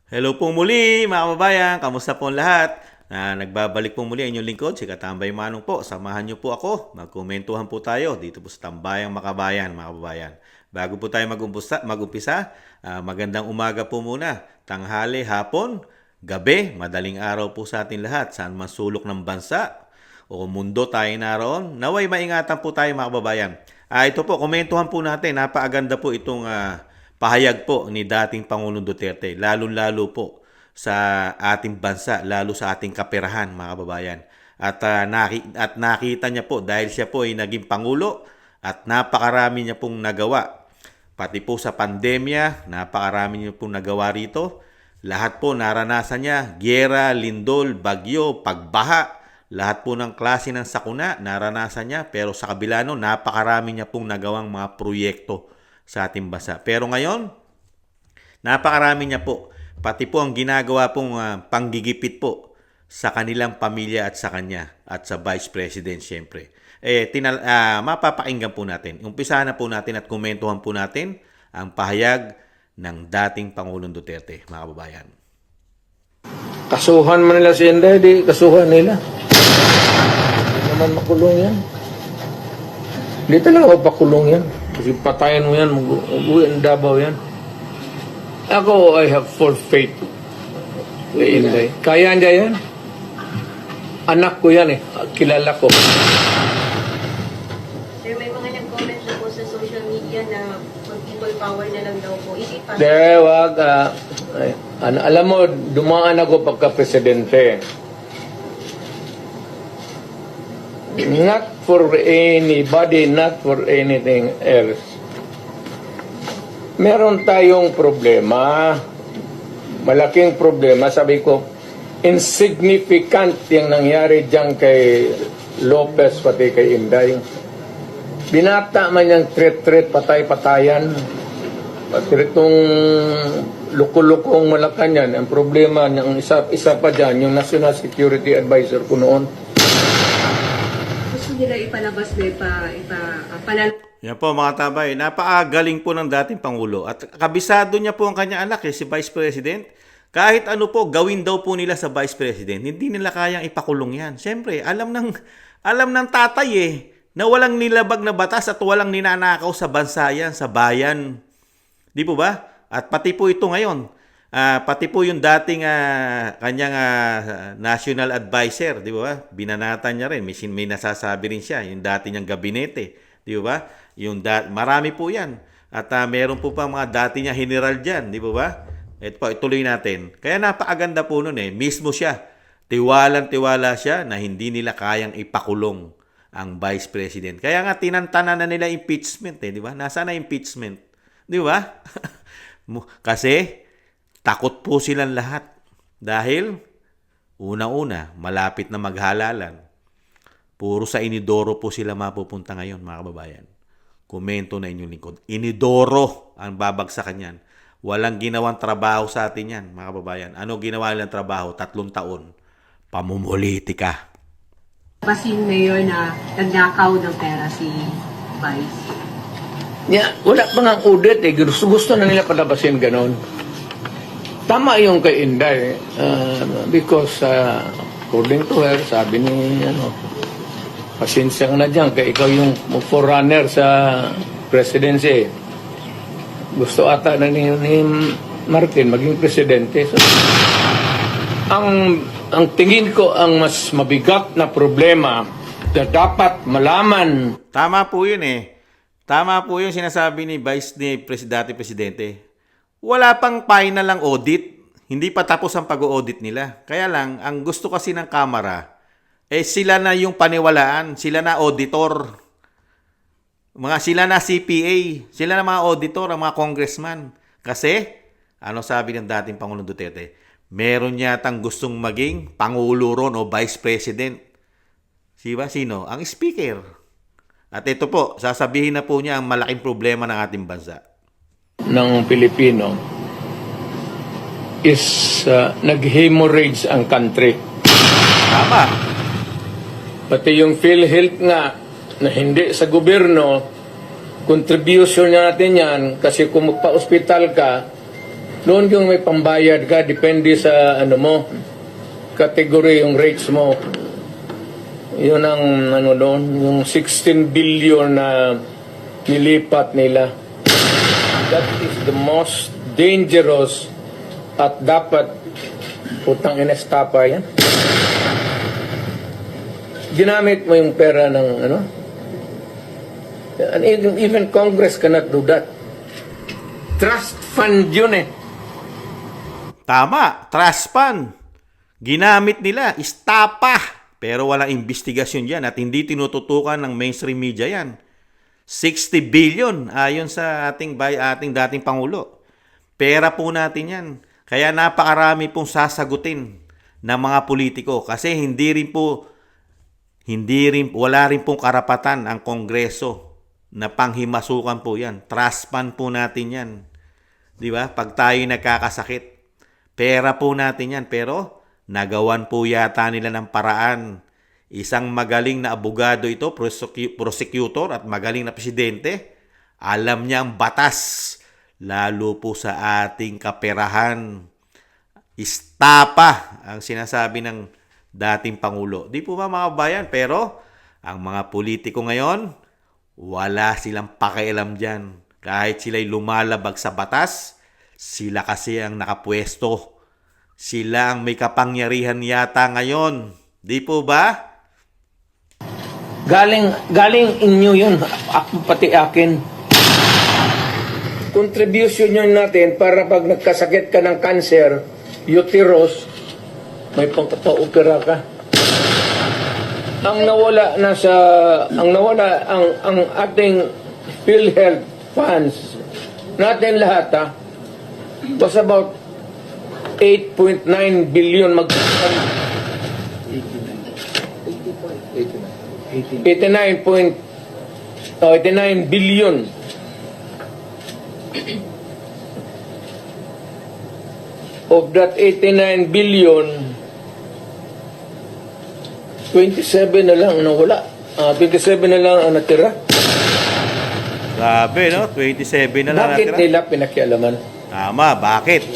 Hello po muli mga kababayan, kamusta po ang lahat? Nagbabalik po muli ang inyong lingkod, si Katambay Manong po. Samahan niyo po ako, magkomentuhan po tayo dito po sa Tambayang Makabayan mga kababayan. Bago po tayo mag-umpisa, magandang umaga po muna, tanghali, hapon, gabi, madaling araw po sa ating lahat, saan man sulok ng bansa o mundo tayo naroon. Naway maingatan po tayo mga kababayan. Ito po, komentuhan po natin, napakaganda po itong pahayag po ni dating Pangulong Duterte, lalo-lalo po sa ating bansa, lalo sa ating kaperahan, mga kababayan. At nakita niya po dahil siya po ay naging Pangulo at napakarami niya pong nagawa. Pati po sa pandemya, napakarami niya pong nagawa rito. Lahat po naranasan niya, gyera, lindol, bagyo, pagbaha, lahat po ng klase ng sakuna naranasan niya. Pero sa kabila no, napakarami niya pong nagawang mga proyekto sa ating bansa. Pero ngayon, napakarami niya po. Pati po ang ginagawa pong panggigipit po sa kanilang pamilya at sa kanya at sa Vice President siyempre. Mapapakinggan po natin. Umpisahan na po natin at komentuhan po natin ang pahayag ng dating Pangulong Duterte, mga kababayan. Kasuhan man nila si Inday, di kasuhan nila. Hindi naman makulong yan. Hindi talaga mapakulong yan. Kasi patayin mo yan, mag-uwi ang Davao yan. Ako, I have full faith kay Inday. Kaya niya yan. Anak ko yan eh. Kilala ko. Sir, may mga nag-comment na po sa social media na people power na lang daw po. Is it possible? De, wag. Alam mo, dumaan ako pagka-presidente. Not for anybody, not for anything else. Meron tayong problema. Malaking problema. Sabi ko, insignificant yung nangyari dyan kay Lopez pati kay Inday. Binata man yung threat, patay-patayan. Pati itong luko-lukong Malacanang, ang problema ng isa pa dyan, yung National Security Advisor ko noon. Gusto nila ipalabas na Yan po mga tabay, napakagaling po ng dating Pangulo at kabisado niya po ang kanyang anak si Vice President. Kahit ano po gawin daw po nila sa Vice President, hindi nila kayang ipakulong yan. Siyempre, alam ng tatay na walang nilabag na batas at walang ninanakaw sa bansa yan, sa bayan. Di po ba? At pati po ito ngayon, pati po yung dating kanyang national advisor, di ba? Binanatan niya rin, may nasasabi rin siya, yung dati niyang gabinete, di ba? Marami po yan. At meron po pa mga dati niya general dyan, di ba? Ito po, ituloy natin. Kaya napakaganda po nun mismo siya. Tiwalang-tiwala siya na hindi nila kayang ipakulong ang Vice President. Kaya nga tinantanan na nila impeachment di ba? Nasaan na impeachment? Di ba? Kasi takot po silang lahat. Dahil una-una, malapit na maghalalan. Puro sa Inidoro po sila mapupunta ngayon, mga kababayan. Komento na inyong lingkod. Inidoro ang babagsakan yan. Walang ginawang trabaho sa atin yan, mga kababayan. Ano ginawa nilang trabaho? 3 taon. Pamumulitika. Pasin mayor na nagnakaw ng pera si Vice. Wala pa nga audit gusto na nila palabasin ganon. Tama yung kay Inday because according to her, sabi ni pasensya ka na dyan kaya ikaw yung forerunner sa presidency. Gusto ata na ni Martin maging presidente. So, ang tingin ko ang mas mabigat na problema na dapat malaman. Tama po yun Tama po yung sinasabi ni dati Presidente. Wala pang final ang audit. Hindi pa tapos ang pag-audit nila. Kaya lang, ang gusto kasi ng Kamara, sila na yung paniwalaan. Sila na auditor. Sila na CPA. Sila na mga auditor, ang mga congressman. Kasi, ano sabi ng dating Pangulong Duterte? Meron yatang gustong maging Pangulo ron o Vice President. Sino? Ang Speaker. At ito po, sasabihin na po niya ang malaking problema ng ating bansa. Ng Pilipino is nag-hemorrhage ang country. Tama. Pati yung PhilHealth nga na hindi sa gobyerno, contribution natin yan kasi kung magpa-hospital ka, Noon yung may pambayad ka, depende sa ano mo, category yung rates mo. Yun ang ano doon, yung 16 billion na nilipat nila. That is the most dangerous at dapat putang inestapa yan. Ginamit mo yung pera ng ano. And even Congress cannot do that. Trust fund yun eh. Tama, trust fund. Ginamit nila, istapa. Pero walang investigasyon dyan at hindi tinututukan ng mainstream media yan. 60 billion ayon sa ating dating Pangulo. Pera po natin yan. Kaya napakarami pong sasagutin ng mga politiko kasi wala rin pong karapatan ang Kongreso na panghimasukan po yan. Trust fund po natin yan. Di ba? Pag tayo nagkakasakit, pera po natin yan. Pero nagawan po yata nila ng paraan. Isang magaling na abogado ito, prosecutor at magaling na presidente. Alam niya ang batas, lalo po sa ating kaperahan. Istapa ang sinasabi ng dating Pangulo. Di po ba mga kabayan? Pero ang mga politiko ngayon, wala silang pakialam dyan. Kahit sila'y lumalabag sa batas, sila kasi ang nakapwesto. Sila ang may kapangyarihan yata ngayon. Di po ba? Galing inyo yun, ako pati akin. Contribution yun natin para pag nagkasakit ka ng cancer, uterus, may pangkapa-opera ka. Ang ating PhilHealth funds natin lahat was about 8.9 billion 89 billion. Of that 89 billion, 27 na lang nawala. 27 na lang ang natira. Grabe, no? 27 na lang Bakit natira. nila pinakialaman? Tama, bakit?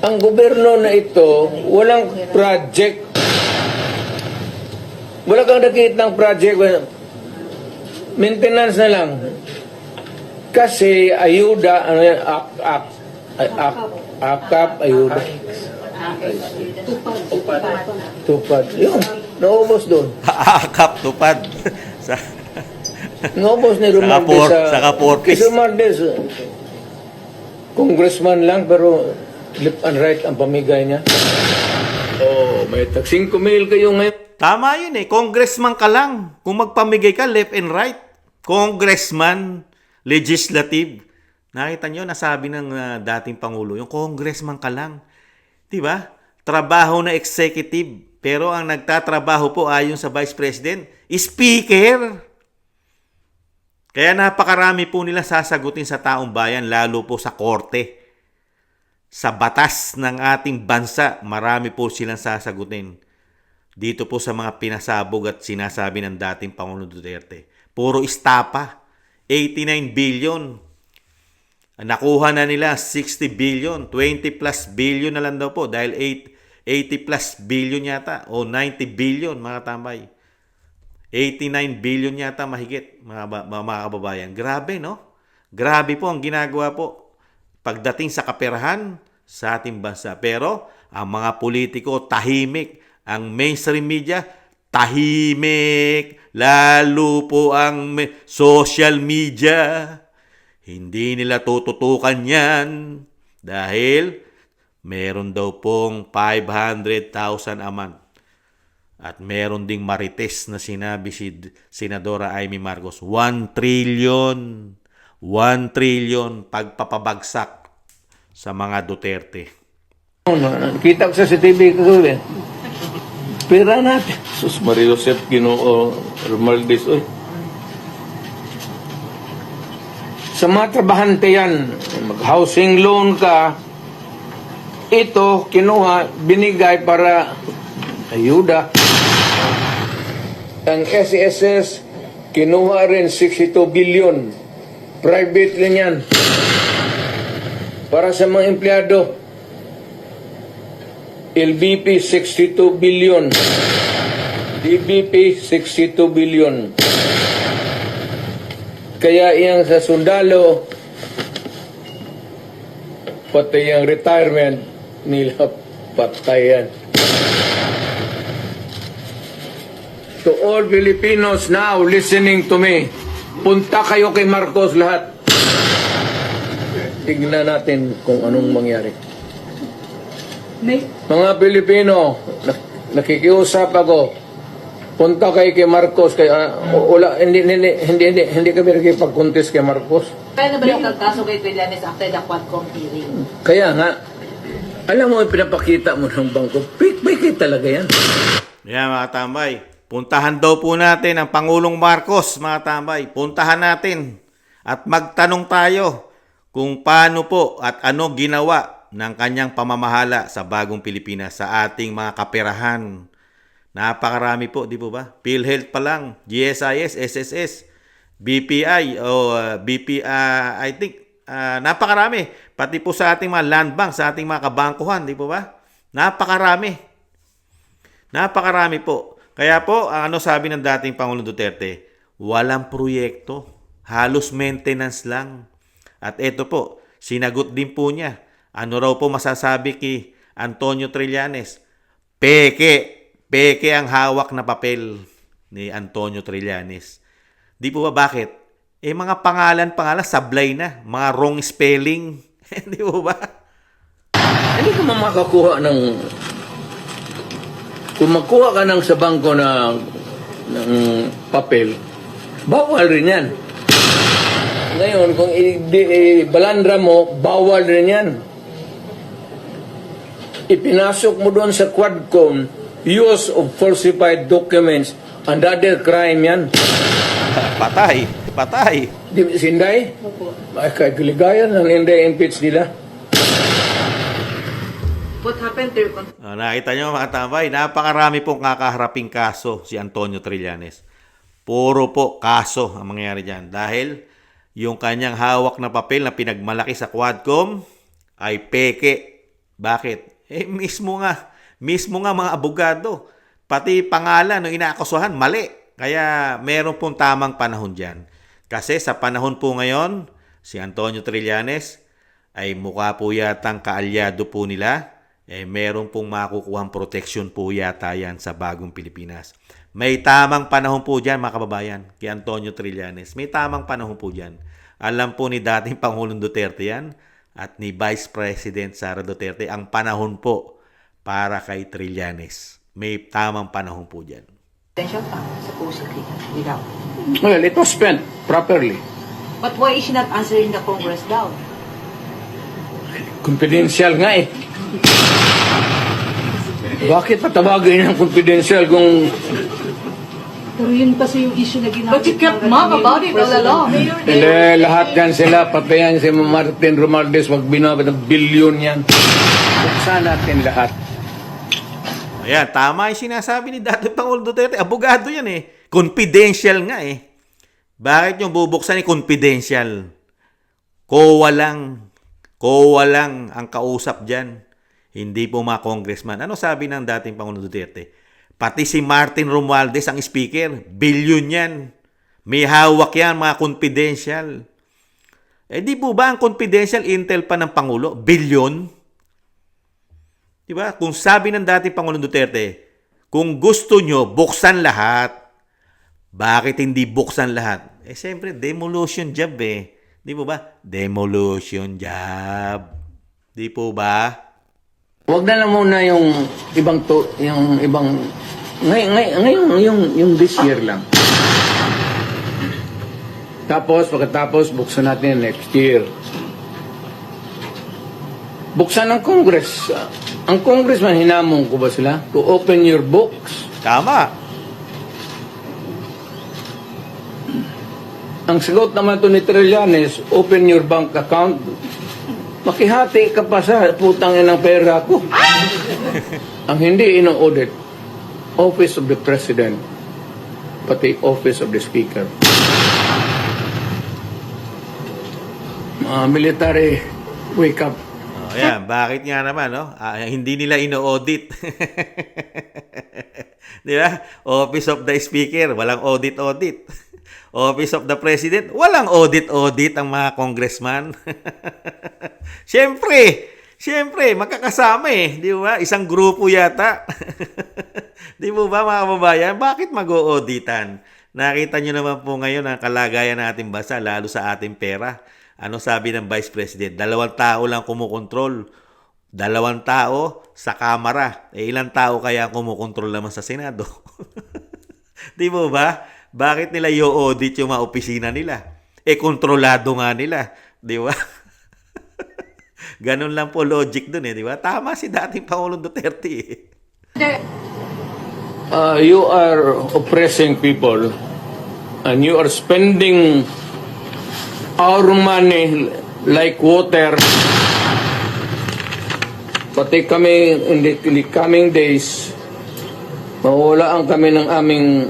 Ang gobyerno na ito, walang project. Wala kang nakikita ng project. Maintenance na lang. Kasi ayuda, ano yan, akap, ayuda. Tupad. Yun, naubos doon. Akap, tupad. Naubos ni Romualdez Saka porkis. Si Romualdez, congressman lang, pero left and right ang pamigay niya. Oh, may tag 5 mil kayo ngayon. Tama yun eh. Congressman ka lang. Kung magpamigay ka, left and right. Congressman, legislative. Nakita nyo, nasabi ng dating Pangulo, yung congressman ka lang. Diba? Trabaho na executive. Pero ang nagtatrabaho po ayon sa Vice President, speaker. Kaya napakarami po nila sasagutin sa taong bayan, lalo po sa korte. Sa batas ng ating bansa, marami po silang sasagutin. Dito po sa mga pinasabog at sinasabi ng dating Pangulong Duterte. Puro istapa. 89 billion. Nakuha na nila 60 billion. 20 plus billion na lang daw po. Dahil 80 plus billion yata. O 90 billion mga tambay. 89 billion yata mahigit mga kababayan. Grabe no? Grabe po ang ginagawa po. Pagdating sa kaperahan sa ating bansa. Pero ang mga politiko tahimik. Ang mainstream media, tahimik. Lalo po ang social media. Hindi nila tututukan yan. Dahil meron daw pong 500,000 a month. At meron ding marites na sinabi si Senadora Amy Marcos. 1 trillion. 1 trillion pagpapabagsak sa mga Duterte. Kita ko sa CCTV ko eh. Pera natin. Sus Maria Josep Ginoo Romualdez. Sa mga trabahante yan, mag-housing loan ka, ito kinuha, binigay para ayuda. Ang SSS, kinuha rin 62 billion. Private lang yan. para sa mga empleyado. LBP 62 billion. DBP 62 billion. Kaya iyang sa sundalo, pati yung retirement nila patayan. To all Filipinos now listening to me, punta kayo kay Marcos lahat. Tignan natin kung anong mangyari. Mga Pilipino, nakikiusap ako. Punta kayo kay Marcos, hindi kami nakipag-contest kay Marcos. Kaya nabalik ang kaso kay Trillanes after the Quadcom hearing? Kaya nga, alam mo, pinapakita mo ng bangko, pikit talaga yan. Yan mga tambay, puntahan daw po natin ang Pangulong Marcos, mga tambay. Puntahan natin at magtanong tayo kung paano po at ano ginawa ng kanyang pamamahala sa bagong Pilipinas sa ating mga kaperahan. Napakarami po, di po ba? PhilHealth pa lang, GSIS, SSS, BPI, I think, napakarami. Pati po sa ating mga land bank, sa ating mga kabangkuhan, di po ba? Napakarami. Napakarami po. Kaya po, ano sabi ng dating Pangulong Duterte? Walang proyekto. Halos maintenance lang. At ito po, sinagot din po niya. Ano raw po masasabi kay Antonio Trillanes? Peke ang hawak na papel ni Antonio Trillanes. Di po ba bakit? Mga pangalan sablay na. Mga wrong spelling. Di po ba? Hindi ka makakuha ng... Kung magkuha ka ng sa bangko ng papel, bawal rin yan. Ngayon, kung balandra mo, bawal rin yan. Ipinasok mo doon sa Quadcom, use of falsified documents, another crime yan. Patay. Di ba, Sinday? Opo. Ay, kagiligayan ng hindi impeach nila. What happened to your Nakita nyo mga tambay, napakarami pong kakaharaping kaso si Antonio Trillanes. Puro po kaso ang mangyayari dyan. Dahil yung kanyang hawak na papel na pinagmalaki sa Quadcom ay peke. Bakit? Mismo nga mga abogado, pati pangalan ng inaakusahan, mali. Kaya meron pong tamang panahon dyan. Kasi sa panahon po ngayon, si Antonio Trillanes ay mukha po yatang kaalyado po nila. Meron pong makukuhang protection po yata yan sa bagong Pilipinas. May tamang panahon po dyan mga kababayan, kay Antonio Trillanes. May tamang panahon po dyan. Alam po ni dating Pangulong Duterte yan at ni Vice President Sara Duterte ang panahon po para kay Trillanes. May tamang panahon po dyan. potential fund, supposedly, without. Well, it was spent properly. But why is she not answering the Congress daw? Confidential nga eh. Bakit patawagin ng confidential kung... Pero yun kasi yung issue na ginagawa. But you kept mum about it all along. Hindi, lahat yan sila, pati yan si Martin Romualdez, wag binabad ng bilyon yan. Buksan natin lahat. Ayan, tama yung sinasabi ni dating Pangulong Duterte. Abogado yan eh. Confidential nga eh. Bakit yung bubuksan ni confidential? COA lang ang kausap dyan. Hindi po mga congressman. Ano sabi ng dating Pangulong Duterte? Pati si Martin Romualdez ang speaker. Bilyon yan. May hawak yan, mga confidential. Di po ba ang confidential intel pa ng Pangulo? Bilyon? Diba? Kung sabi ng dating Pangulong Duterte, kung gusto nyo, buksan lahat. Bakit hindi buksan lahat? Siyempre, demolition job eh. Di po ba? Demolition job. Di po ba? Wag na lang muna yung ibang ngayon yung this year lang. Tapos pagkatapos buksan natin next year. Buksan ng Congress. Ang Congressman, hinamon ko ba sila to open your books? Tama. Ang sagot naman to ni Trillanes, open your bank account. Makihati ka pa sa putang ng pera ko. Ang hindi ino-audit, Office of the President, pati Office of the Speaker. Mga military wake up. Oh, ayan, bakit nga naman, no? Hindi nila ino-audit. Di ba? Office of the Speaker, walang audit-audit. Office of the President, walang audit-audit ang mga congressman. Siyempre, magkakasama eh. Di ba? Isang grupo yata. Di mo ba mga kababayan? Bakit mag-o-auditan? Nakita nyo naman po ngayon ang kalagayan ng ating bansa, lalo sa ating pera. Ano sabi ng Vice President? 2 tao lang kumukontrol. 2 tao sa Kamara. Ilang tao kaya kumukontrol naman sa Senado? Di mo ba? Bakit nila i-audit yung mga opisina nila? Kontrolado nga nila. Di ba? Ganun lang po logic dun eh. Di ba? Tama si dating Pangulong Duterte eh. You are oppressing people and you are spending our money like water. Pati kami in the coming days, mawawalaan kami ng aming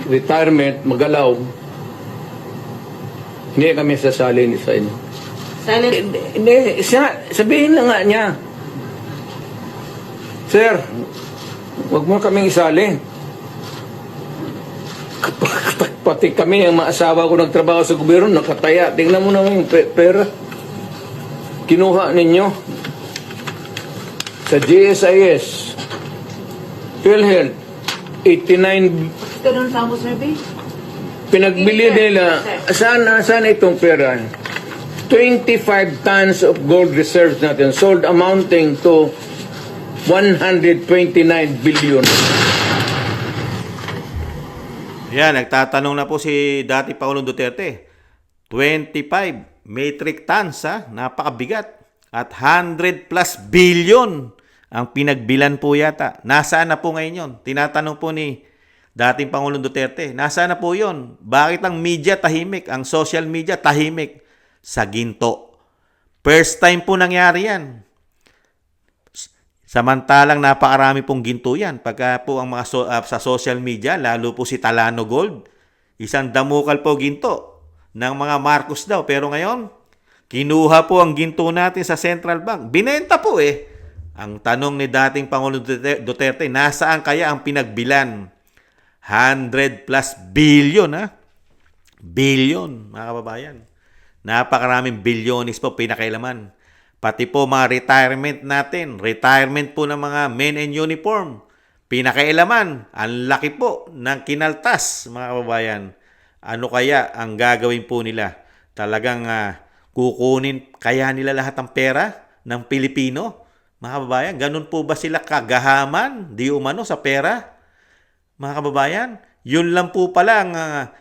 retirement, magalaw. Hindi kami sasali sa inyo. Hindi, sabihin na nga niya. Sir, wag mo kaming isali. Pati kami, ang mga asawa ko nagtrabaho sa gobyerno, nakataya. Tingnan mo naman yung pera. Kinuha ninyo. Sa GSIS, PhilHealth, 89, Ganun sa mo, Sir B? pinagbili nila. Saan itong pera? 25 tons of gold reserves natin sold amounting to 129 billion. Yan, nagtatanong na po si dati Pangulong Duterte. 25 metric tons, napakabigat. At 100 plus billion ang pinagbilan po yata. Nasaan na po ngayon yun? Tinatanong po ni dating Pangulong Duterte. Nasaan na po yun? Bakit ang media tahimik? Ang social media tahimik? Sa ginto. First time po nangyari yan. Samantalang napakarami pong ginto yan. Pagka po ang mga sa social media, lalo po si Talano Gold, isang damukal po ginto ng mga Marcos daw. Pero ngayon, kinuha po ang ginto natin sa Central Bank. Binenta po eh. Ang tanong ni dating Pangulong Duterte, nasaan kaya ang pinagbilan? 100 plus billion, Billion, mga kababayan. Napakaraming bilyonis po pinakailaman. Pati po mga retirement natin. Retirement po ng mga men in uniform. Pinakailaman. Ang laki po ng kinaltas, mga kababayan. Ano kaya ang gagawin po nila? Talagang kukunin kaya nila lahat ng pera ng Pilipino? Mga kababayan, ganun po ba sila kagahaman? Di umano sa pera? Mga kababayan, yun lang po pala ang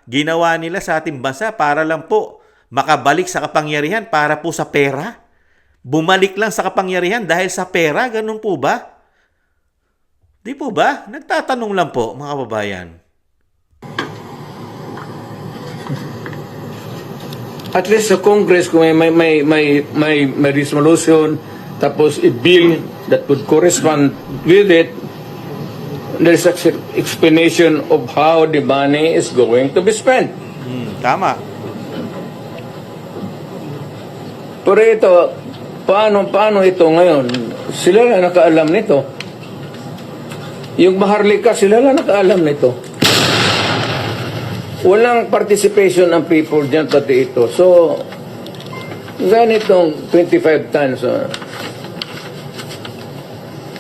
ginawa nila sa ating bansa para lang po makabalik sa kapangyarihan para po sa pera? Bumalik lang sa kapangyarihan dahil sa pera? Ganun po ba? Di po ba? Nagtatanong lang po, mga kababayan. At least sa Congress, kung may resolution, tapos a bill that would correspond with it, there's an explanation of how the money is going to be spent. Tama. Pero ito, paano ito ngayon? Sila lang nakaalam nito. Yung Maharlika, sila lang nakaalam nito. Walang participation ng people dyan, pati ito. So, ganitong 25 tons.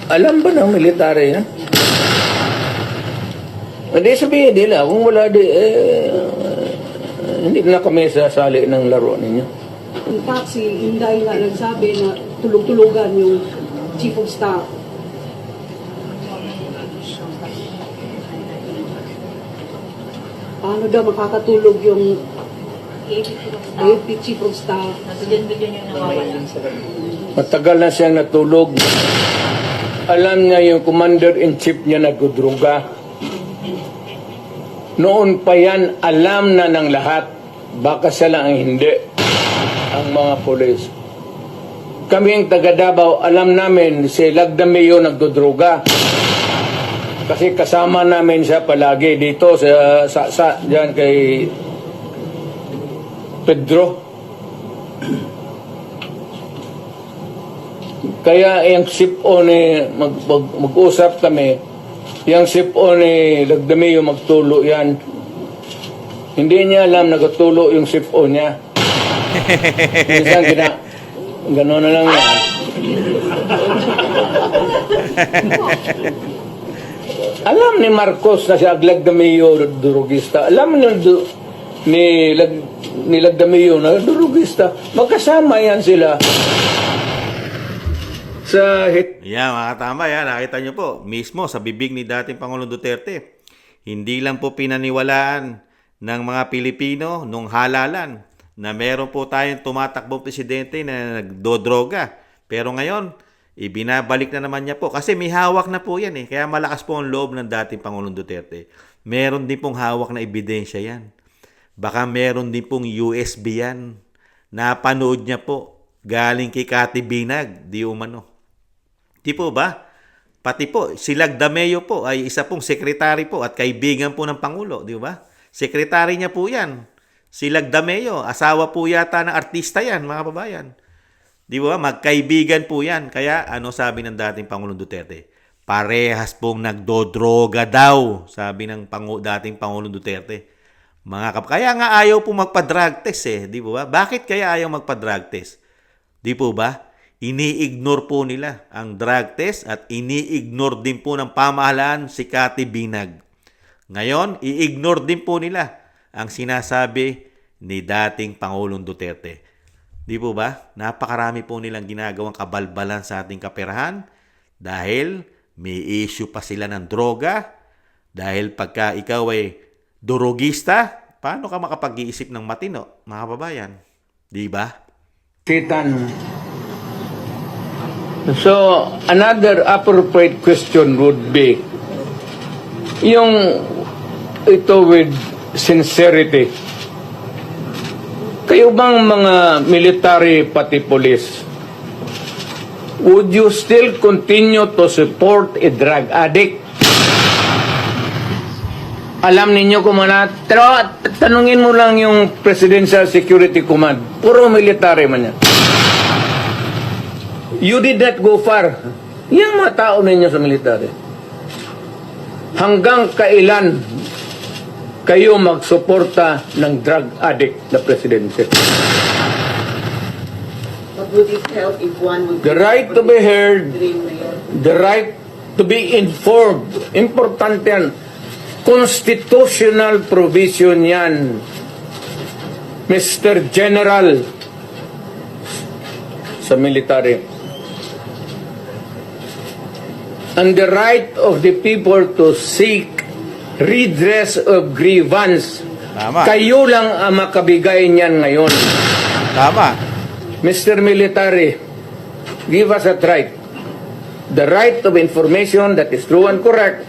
Alam ba ng military yan? Hindi sabihin nila, kung wala hindi na kami sasali ng laro ninyo. In fact, si Inday nga nagsabi na tulog-tulugan yung Chief of Staff. Paano daw makakatulog yung AFP Chief of Staff? Bilyon yung nawawala. Matagal na siyang natulog. Alam niya yung commander-in-chief niya nagdudruga. Noon pa yan, alam na ng lahat. Baka siya lang ang hindi. Ang mga polis. Kami ang taga Davao, alam namin si Lagdameo nagdudruga. Kasi kasama namin siya palagi dito sa diyan kay Pedro. Kaya yung SIPO ni mag-usap kami, yung SIPO ni Lagdamio magtulo yan. Hindi niya alam nagtulo yung SIPO niya. Minsan gano'n na lang yan. Alam ni Marcos na siya Lagdamio durugista. Alam ni Lagdamio na durugista. Magkasama yan sila. Sa Yan, mga katambay, nakita nyo po, mismo sa bibig ni dating Pangulong Duterte, hindi lang po pinaniwalaan ng mga Pilipino nung halalan na meron po tayong tumatakbong presidente na nagdodroga. Pero ngayon, ibinabalik na naman niya po. Kasi may hawak na po yan eh. Kaya malakas po ang loob ng dating Pangulong Duterte. Meron din pong hawak na ebidensya yan. Baka meron din pong USB yan. Napanood niya po. Galing kay Cathy Binag. Di umano. Di po ba? Pati po, si Lagdameo po ay isa pong sekretary po at kaibigan po ng Pangulo. Di ba? Sekretary niya po yan. Si Lagdameo, asawa po yata ng artista yan, mga kababayan. Di ba? Magkaibigan po yan. Kaya ano sabi ng dating Pangulong Duterte? Parehas pong nagdodroga daw, sabi ng dating Pangulong Duterte. Kaya nga ayaw po magpa-drug test eh. Di ba? Bakit kaya ayaw magpa-drug test? Di po ba? Ini-ignore po nila ang drug test at ini-ignore din po ng pamahalaan si Cathy Binag. Ngayon, i-ignore din po nila ang sinasabi ni dating Pangulong Duterte. Di po ba? Napakarami po nilang ginagawang kabalbalan sa ating kaperahan dahil may issue pa sila ng droga. Dahil pagka ikaw ay durugista, paano ka makapag-iisip ng matino, mga kababayan? Di ba? Titan. So, another appropriate question would be, yung ito with sincerity, kayo bang mga military pati police, would you still continue to support a drug addict? Alam ninyo kung tanungin mo lang yung Presidential Security Command, puro military man yan. You did not go far. Yung mga tao ninyo sa military. Hanggang kailan kayo magsuporta ng drug addict na presidente? But would it help if one would... The right to be heard, the right to be informed. Importante yan. Constitutional provision yan. Mr. General sa military. And the right of the people to seek redress of grievance. Tama. Kayo lang ang makabigay niyan ngayon. Tama. Mr. Military, give us that right. The right of information that is true and correct.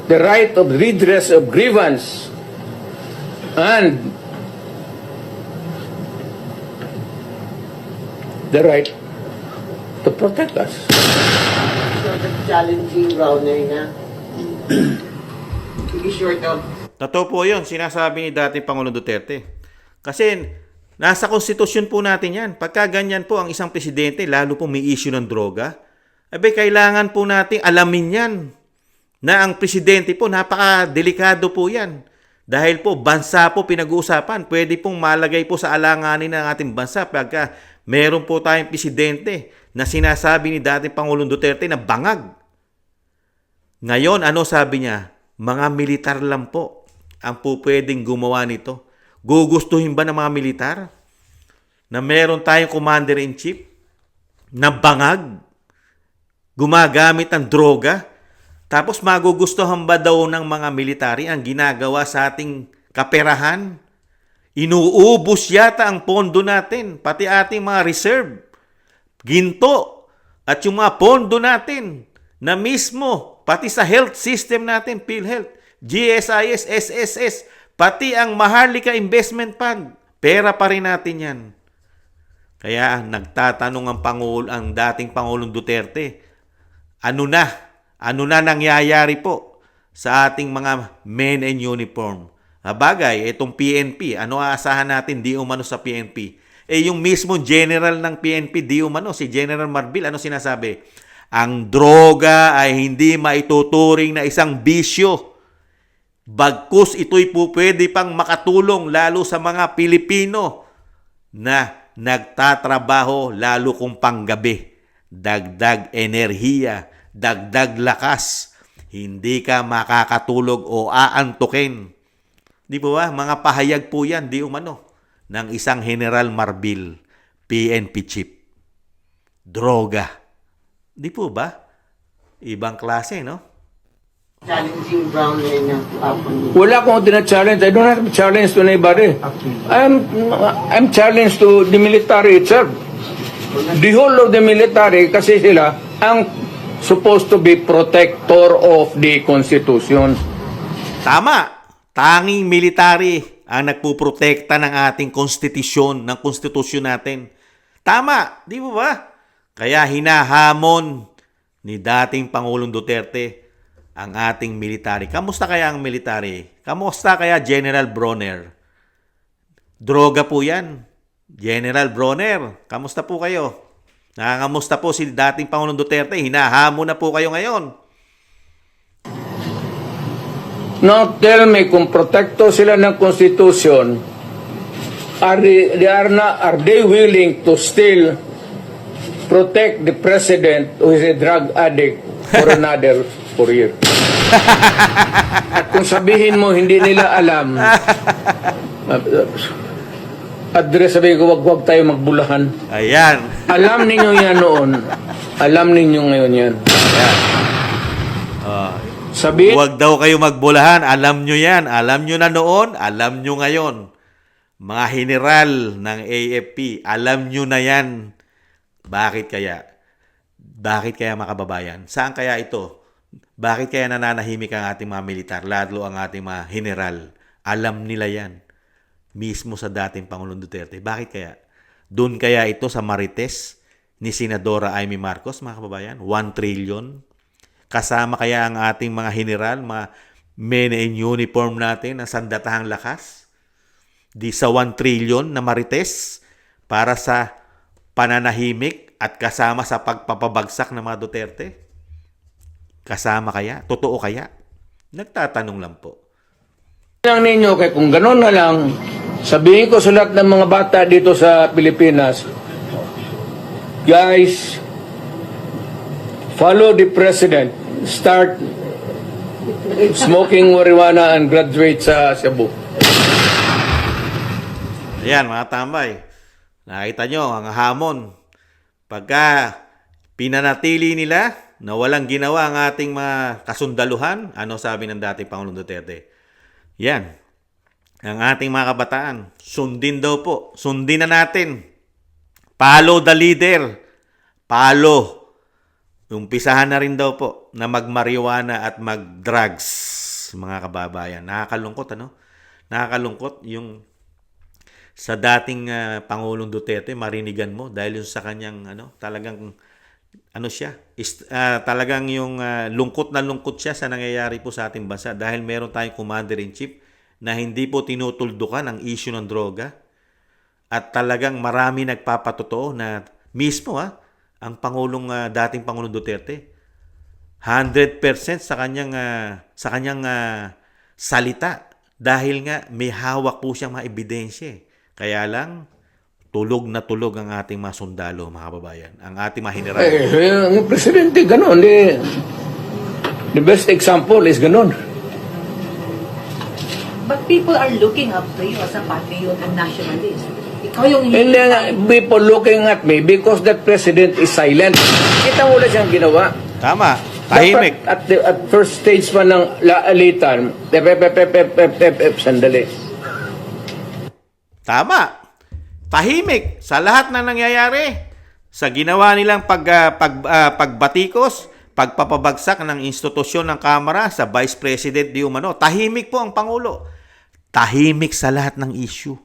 The right of redress of grievance. And the right to protect us. So the challenging Browner na. To be short of... Totoo po yun, sinasabi ni dating Pangulong Duterte. Kasi nasa konstitusyon po natin yan. Pagka ganyan po ang isang presidente, lalo po may issue ng droga, kailangan po nating alamin yan na ang presidente po, napaka-delikado po yan. Dahil po, bansa po pinag-uusapan. Pwede pong malagay po sa alanganin ng ating bansa pagka meron po tayong presidente na sinasabi ni dating Pangulong Duterte na bangag. Ngayon, ano sabi niya? Mga militar lang po ang po pwedeng gumawa nito. Gugustuhin ba ng mga militar na meron tayong commander-in-chief na bangag, gumagamit ng droga, tapos magugustuhan ba daw ng mga military ang ginagawa sa ating kaperahan? Inuubos yata ang pondo natin, pati ating mga reserve, ginto, at yung mga pondo natin na mismo, pati sa health system natin, PhilHealth, GSIS, SSS, pati ang Maharlika Investment Fund, pera pa rin natin yan. Kaya nagtatanong ang dating Pangulong Duterte, ano na nangyayari po sa ating mga men in uniform? Bagay, itong PNP, ano aasahan natin di umano sa PNP? Yung mismo general ng PNP, di umano, si General Marbil, ano sinasabi? Ang droga ay hindi maituturing na isang bisyo. Bagkus ito'y pwede pang makatulong lalo sa mga Pilipino na nagtatrabaho lalo kung panggabi. Dagdag enerhiya, dagdag lakas. Hindi ka makakatulog o aantukin. Di po ba? Mga pahayag po yan, di umano, ng isang General Marbil, PNP chief. Droga. Di po ba? Ibang klase, no? Challenging Brown na tapon. Wala akong tina-challenge. I don't have a challenge to anybody. I'm challenged to the military itself. The whole of the military, kasi sila ang supposed to be protector of the Constitution. Tama. Tanging military ang nagpuprotekta ng ating konstitusyon, ng konstitusyon natin. Tama. Di ba ba? Kaya hinahamon ni dating Pangulong Duterte ang ating military. Kamusta kaya ang military? Kamusta kaya General Bronner? Droga po yan. General Bronner, kamusta po kayo? Nangangamusta po si dating Pangulong Duterte? Hinahamon na po kayo ngayon. Now tell me, kung protekto sila ng Constitution, are they willing to still protect the President who is a drug addict for another 4 years? At kung sabihin mo, hindi nila alam, address, sabihin ko, wag tayo magbulahan. Ayan. Alam ninyo yan noon. Alam ninyo ngayon yan. Sabihin, Huwag daw kayo magbulahan. Alam nyo yan. Alam nyo na noon. Alam nyo ngayon. Mga general ng AFP, alam nyo na yan. Bakit kaya? Bakit kaya mga kababayan? Saan kaya ito? Bakit kaya nananahimik ang ating mga militar, lalo ang ating mga general? Alam nila yan. Mismo sa dating Pangulong Duterte. Bakit kaya? Doon kaya ito sa Marites ni Senadora Amy Marcos, mga kababayan? 1 trillion. Kasama kaya ang ating mga general, mga men in uniform natin, ang sandatahang lakas? Di sa 1 trillion na Marites para sa pananahimik at kasama sa pagpapabagsak ng mga Duterte? Kasama kaya? Totoo kaya? Nagtatanong lang po. lang ninyo, kaya kung gano'n na lang, sabihin ko sa lahat ng mga bata dito sa Pilipinas, guys, follow the president, start smoking marijuana and graduate sa Cebu. Ayan, mga tambay. Nakita nyo, ang hamon. Pagka pinanatili nila na walang ginawa ang ating mga kasundaluhan, ano sabi ng dating Pangulong Duterte? Yan. Ang ating mga kabataan, sundin daw po. Sundin na natin. Follow the leader. Follow. Umpisahan na rin daw po na magmarijuana at mag-drugs, mga kababayan. Nakakalungkot, ano? Nakakalungkot yung sa dating Pangulong Duterte, marinigan mo dahil yung sa kanyang talagang siya, talagang yung lungkot na lungkot siya sa nangyayari po sa ating bansa dahil meron tayong commander-in-chief na hindi po tinutuldukan ang issue ng droga at talagang marami nagpapatotoo na mismo ang dating Pangulong Duterte 100% sa kanyang salita dahil nga may hawak po siyang mga ebidensya. Kaya lang tulog na tulog ang ating mga sundalo, mga kababayan. Ang ating mga general. Ang presidente, gano'n. The best example is gano'n. But people are looking up to you as a patriot and nationalist. Ikaw yung And then, people looking at me because that president is silent. Kita mo na siyang ginawa. Tama. Tahimik. Dapat at first stage pa ng laalitan, sandali. Tama. Tahimik sa lahat na nangyayari. Sa ginawa nilang pagbatikos, pagpapabagsak ng institusyon ng Kamara sa Vice President di umano. Tahimik po ang Pangulo. Tahimik sa lahat ng issue.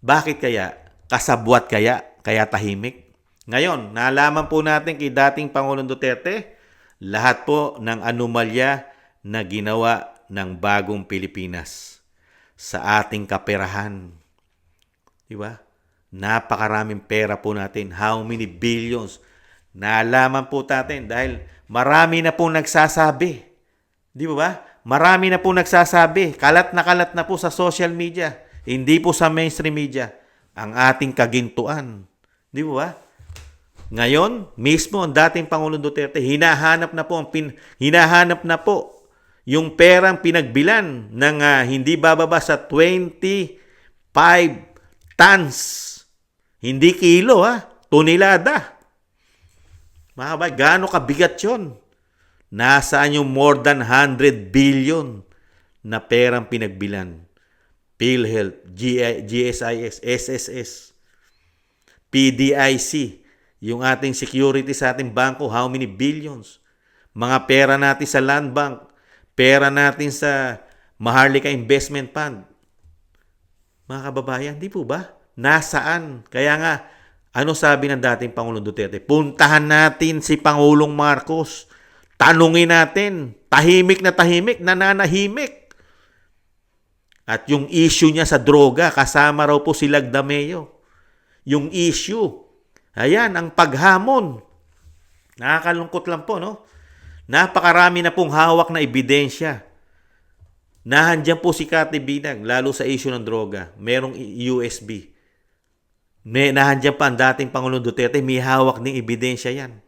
Bakit kaya? Kasabwat kaya? Kaya tahimik? Ngayon, nalaman po natin kay dating Pangulong Duterte, lahat po ng anomalya na ginawa ng bagong Pilipinas sa ating kaperahan. Diba? Napakaraming pera po natin. How many billions? Naalaman po natin dahil marami na po nagsasabi. Di ba ba? Marami na po nagsasabi. Kalat na po sa social media. Hindi po sa mainstream media. Ang ating kagintuan. Di ba ba? Ngayon, mismo ang dating Pangulong Duterte, hinahanap na po yung perang pinagbilan ng hindi bababa sa 25 tons. Hindi kilo, tonelada. Mga kabay, gaano kabigat yun? Nasaan yung more than 100 billion na perang pinagbilan? PhilHealth, GSIS, SSS, PDIC, yung ating security sa ating bangko, how many billions? Mga pera natin sa Land Bank, pera natin sa Maharlika Investment Fund. Mga kababayan, di po ba? Nasaan? Kaya nga, ano sabi ng dating Pangulong Duterte? Puntahan natin si Pangulong Marcos. Tanungin natin. Tahimik, nananahimik. At yung issue niya sa droga, kasama raw po si Lagdameo. Yung issue. Ayan, ang paghamon. Nakakalungkot lang po, no? Napakarami na pong hawak na ebidensya. Nahandyan po si Cathy Binag, lalo sa issue ng droga. Merong USB. Nahandyan pa ang dating Pangulong Duterte, may hawak ng ebidensya yan.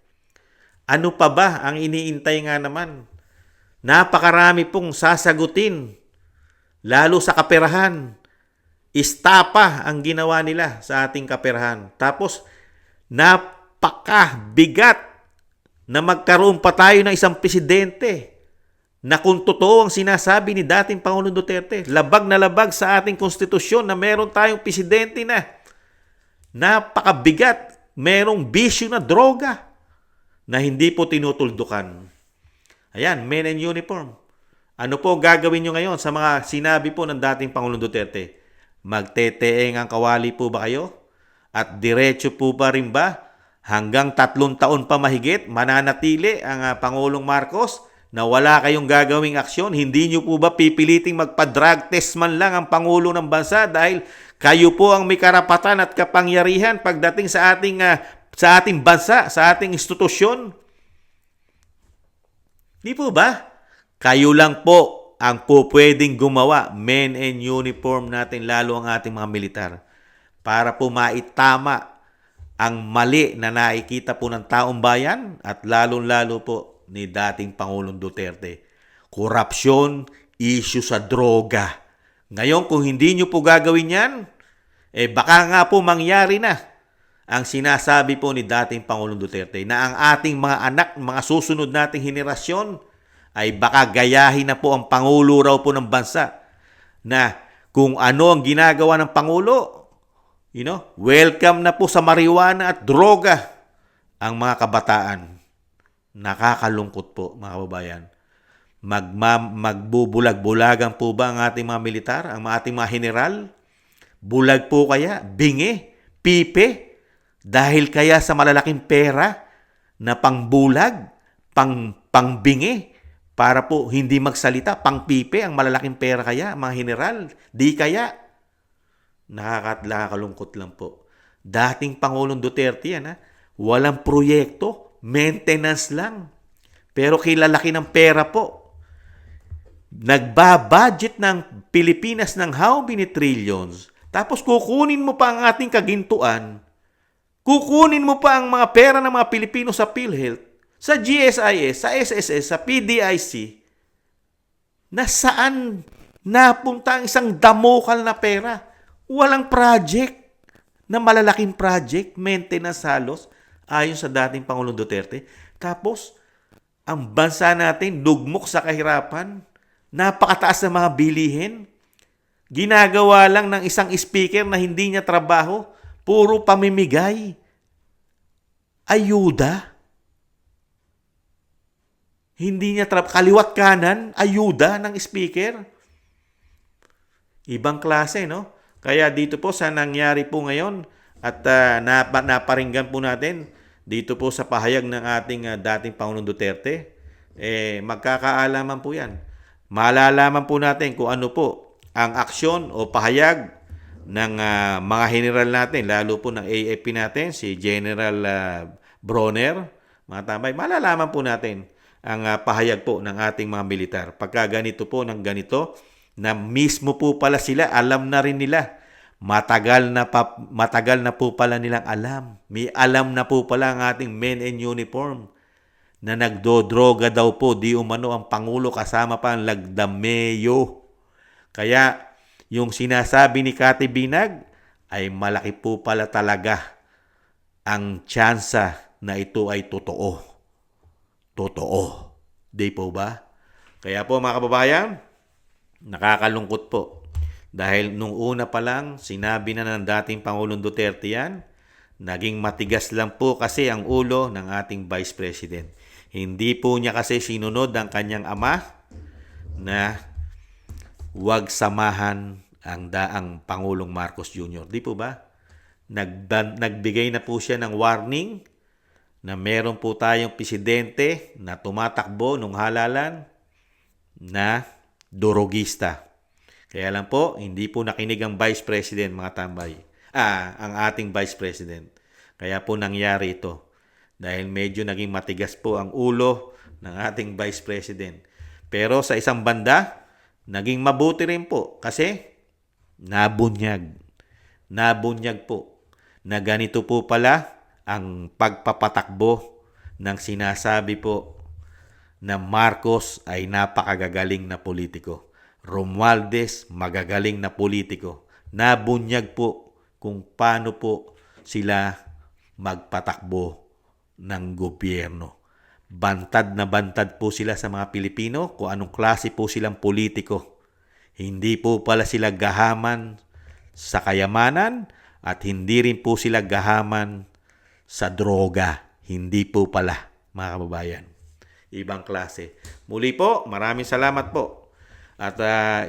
Ano pa ba ang iniintay nga naman? Napakarami pong sasagutin. Lalo sa kaperahan. Istapa ang ginawa nila sa ating kaperahan. Tapos, napakabigat na magkaroon pa tayo ng isang presidente na kung totoo ang sinasabi ni dating Pangulong Duterte, labag na labag sa ating konstitusyon na meron tayong presidente na napakabigat, merong bisyo na droga na hindi po tinutuldukan. Ayan, men in uniform. Ano po gagawin nyo ngayon sa mga sinabi po ng dating Pangulong Duterte? Magteteeng ang kawali po ba kayo? At diretso po pa rin ba? Hanggang 3 taon pa mahigit, mananatili ang Pangulong Marcos na wala kayong gagawing aksyon? Hindi nyo po ba pipiliting magpa-drug test man lang ang Pangulo ng Bansa dahil kayo po ang may karapatan at kapangyarihan pagdating sa ating bansa, sa ating institusyon? Di po ba? Kayo lang po ang pwedeng gumawa, men in uniform natin, lalo ang ating mga militar, para po maitama ang mali na nakikita po ng taong bayan at lalong-lalo po ni dating Pangulong Duterte. Korupsyon, issue sa droga. Ngayon, kung hindi nyo po gagawin yan, baka nga po mangyari na ang sinasabi po ni dating Pangulong Duterte na ang ating mga anak, mga susunod nating henerasyon ay baka gayahin na po ang Pangulo raw po ng bansa na kung ano ang ginagawa ng Pangulo, welcome na po sa marijuana at droga ang mga kabataan. Nakakalungkot po, mga kababayan. Magbubulag-bulagan po ba ang ating mga militar, ang ating mga general? Bulag po kaya? Bingi? Pipe? Dahil kaya sa malalaking pera na pangbulag, pangbingi, para po hindi magsalita, pangpipe ang malalaking pera kaya, mga general? Di kaya? Nakakalungkot lang po. Dating Pangulong Duterte yan, walang proyekto, maintenance lang. Pero kilalaki ng pera po. Nagbabudget ng Pilipinas ng how many trillions? Tapos kukunin mo pa ang ating kagintuan. Kukunin mo pa ang mga pera ng mga Pilipino sa PhilHealth, sa GSIS, sa SSS, sa PDIC, na saan napunta ang isang damokal na pera? Walang project na malalaking project, maintenance halos, ayon sa dating Pangulong Duterte. Tapos, ang bansa natin lugmok sa kahirapan, napakataas ng mga bilihin, ginagawa lang ng isang speaker na hindi niya trabaho, puro pamimigay. Ayuda. Hindi niya kaliwat kanan, ayuda ng speaker. Ibang klase, no? Kaya dito po sa nangyari po ngayon at naparinggan po natin dito po sa pahayag ng ating dating Pangulong Duterte, magkakaalaman po yan. Malalaman po natin kung ano po ang aksyon o pahayag ng mga general natin, lalo po ng AFP natin, si General Bronner, mga tambay, malalaman po natin ang pahayag po ng ating mga militar. Pagka ganito po ng ganito, na mismo po pala sila, alam na rin nila. Matagal na po pala nilang alam. May alam na po pala ang ating men in uniform na nagdodroga daw po, di umano ang Pangulo kasama pa ang Lagdameyo. Kaya yung sinasabi ni Kati Binag ay malaki po pala talaga ang tsansa na ito ay totoo. Totoo. Di po ba? Kaya po mga kababayan, nakakalungkot po. Dahil nung una pa lang, sinabi na ng dating Pangulong Duterte yan, naging matigas lang po kasi ang ulo ng ating Vice President. Hindi po niya kasi sinunod ang kanyang ama na huwag samahan ang Pangulong Marcos Jr. Di po ba? Nagbigay na po siya ng warning na meron po tayong presidente na tumatakbo nung halalan na durugista. Kaya lang po, hindi po nakinig ang Vice President, mga tambay. Ang ating Vice President. Kaya po nangyari ito. Dahil medyo naging matigas po ang ulo ng ating Vice President. Pero sa isang banda, naging mabuti rin po kasi nabunyag. Nabunyag po na ganito po pala ang pagpapatakbo ng sinasabi po na Marcos ay napakagagaling na politiko. Romualdez, magagaling na politiko. Nabunyag po kung paano po sila magpatakbo ng gobyerno. Bantad na bantad po sila sa mga Pilipino kung anong klase po silang politiko. Hindi po pala sila gahaman sa kayamanan at hindi rin po sila gahaman sa droga. Hindi po pala, mga kababayan. Ibang klase. Muli po, maraming salamat po. At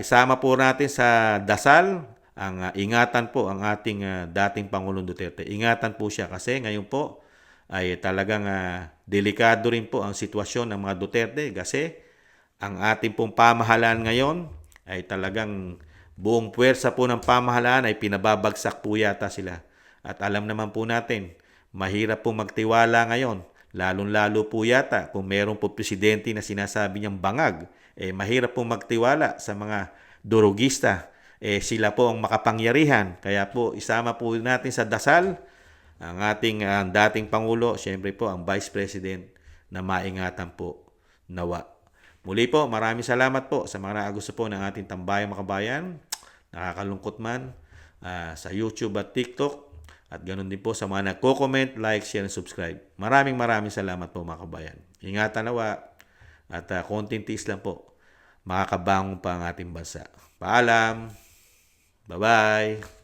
isama po natin sa dasal ang ingatan po ang ating dating Pangulong Duterte. Ingatan po siya kasi ngayon po ay talagang delikado rin po ang sitwasyon ng mga Duterte kasi ang ating pong pamahalaan ngayon ay talagang buong puwersa po ng pamahalaan ay pinababagsak po yata sila. At alam naman po natin, mahirap po magtiwala ngayon. Lalong-lalo po yata kung meron po presidente na sinasabi niyang bangag, mahirap po magtiwala sa mga durugista. Sila po ang makapangyarihan. Kaya po isama po natin sa dasal ang ating dating Pangulo, siyempre po ang Vice President na maingatan po nawa. Muli po, maraming salamat po sa mga gusto po ng ating Tambayang Makabayan. Nakakalungkot man sa YouTube at TikTok. At ganoon din po sa mga nagko-comment, like, share, and subscribe. Maraming salamat po mga kabayan. Ingatan nawa at konting tiis lang po. Makakabangon pa ang ating bansa. Paalam! Bye-bye!